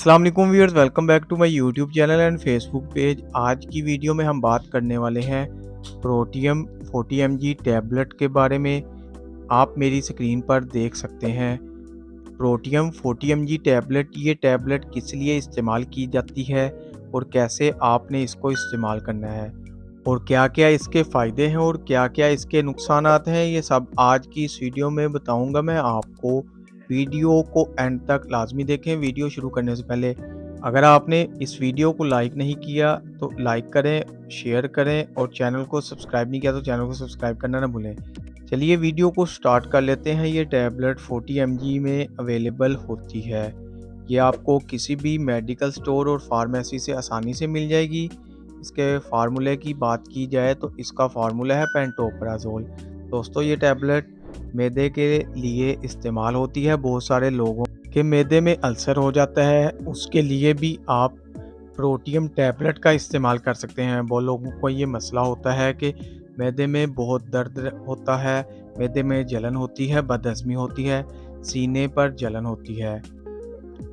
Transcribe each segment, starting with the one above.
अस्सलाम वालेकुम viewers, welcome back to my YouTube channel and Facebook page. आज की वीडियो में हम बात करने वाले हैं प्रोटियम 40 mg टैबलेट के बारे में। आप मेरी स्क्रीन पर देख सकते हैं प्रोटियम 40 mg टैबलेट। ये टैबलेट किस लिए इस्तेमाल की जाती है और कैसे आपने इसको इस्तेमाल करना है और क्या क्या इसके फ़ायदे हैं और क्या क्या इसके नुकसानात हैं, ये सब आज की इस वीडियो में बताऊंगा मैं आपको। वीडियो को एंड तक लाजमी देखें। वीडियो शुरू करने से पहले अगर आपने इस वीडियो को लाइक नहीं किया तो लाइक करें, शेयर करें और चैनल को सब्सक्राइब नहीं किया तो चैनल को सब्सक्राइब करना ना भूलें। चलिए वीडियो को स्टार्ट कर लेते हैं। ये टैबलेट 40 mg में अवेलेबल होती है। ये आपको किसी भी मेडिकल स्टोर और फार्मेसी से आसानी से मिल जाएगी। इसके फार्मूले की बात की जाए तो इसका फार्मूला है पेंटोपराजोल। दोस्तों, ये टैबलेट मैदे के लिए इस्तेमाल होती है। बहुत सारे लोगों के मैदे में अल्सर हो जाता है, उसके लिए भी आप प्रोटियम टैबलेट का इस्तेमाल कर सकते हैं। बहुत लोगों को ये मसला होता है कि मैदे में बहुत दर्द होता है, मैदे में जलन होती है, बदहज़मी होती है, सीने पर जलन होती है,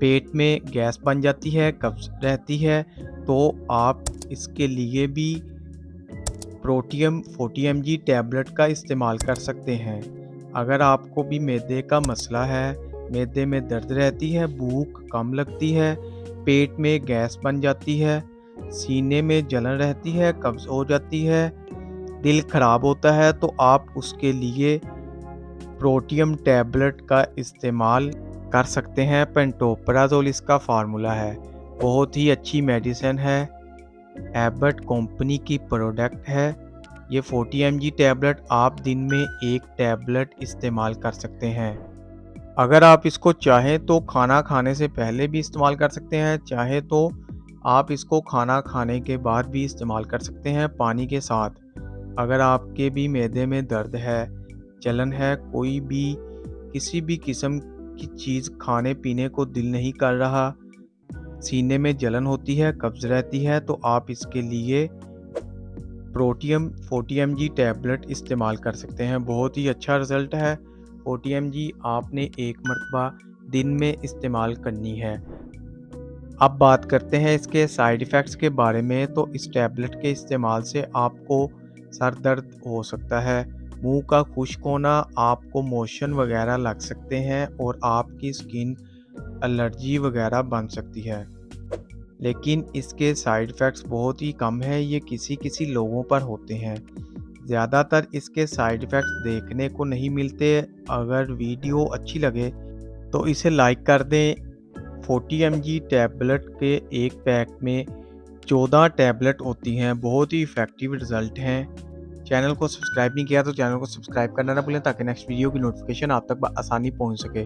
पेट में गैस बन जाती है, कब्ज़ रहती है, तो आप इसके लिए भी प्रोटियम 40 mg टैबलेट का इस्तेमाल कर सकते हैं। अगर आपको भी मैदे का मसला है, मैदे में दर्द रहती है, भूख कम लगती है, पेट में गैस बन जाती है, सीने में जलन रहती है, कब्ज़ हो जाती है, दिल ख़राब होता है, तो आप उसके लिए प्रोटियम टैबलेट का इस्तेमाल कर सकते हैं। पेंटोपराजोल इसका फार्मूला है। बहुत ही अच्छी मेडिसिन है, एबट कंपनी की प्रोडक्ट है। ये 40 mg टैबलेट आप दिन में एक टैबलेट इस्तेमाल कर सकते हैं। अगर आप इसको चाहें तो खाना खाने से पहले भी इस्तेमाल कर सकते हैं, चाहे तो आप इसको खाना खाने के बाद भी इस्तेमाल कर सकते हैं पानी के साथ। अगर आपके भी मैदे में दर्द है, जलन है, कोई भी किसी भी किस्म की चीज़ खाने पीने को दिल नहीं कर रहा, सीने में जलन होती है, कब्ज़ रहती है, तो आप इसके लिए प्रोटियम 40 mg टैबलेट इस्तेमाल कर सकते हैं। बहुत ही अच्छा रिज़ल्ट है। 40 mg आपने एक मरतबा दिन में इस्तेमाल करनी है। अब बात करते हैं इसके साइड इफ़ेक्ट्स के बारे में। तो इस टैबलेट के इस्तेमाल से आपको सर दर्द हो सकता है, मुंह का खुश्क होना, आपको मोशन वगैरह लग सकते हैं और आपकी स्किन एलर्जी वगैरह बन सकती है। लेकिन इसके साइड इफ़ेक्ट्स बहुत ही कम है, ये किसी लोगों पर होते हैं। ज़्यादातर इसके साइड इफ़ेक्ट्स देखने को नहीं मिलते। अगर वीडियो अच्छी लगे तो इसे लाइक कर दें। 40 mg टैबलेट के एक पैक में 14 टैबलेट होती हैं। बहुत ही इफ़ेक्टिव रिज़ल्ट हैं। चैनल को सब्सक्राइब नहीं किया तो चैनल को सब्सक्राइब करना ना भूलें ताकि नेक्स्ट वीडियो की नोटिफिकेशन आप तक आसानी पहुंच सके।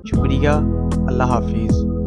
शुक्रिया। अल्लाह हाफिज़।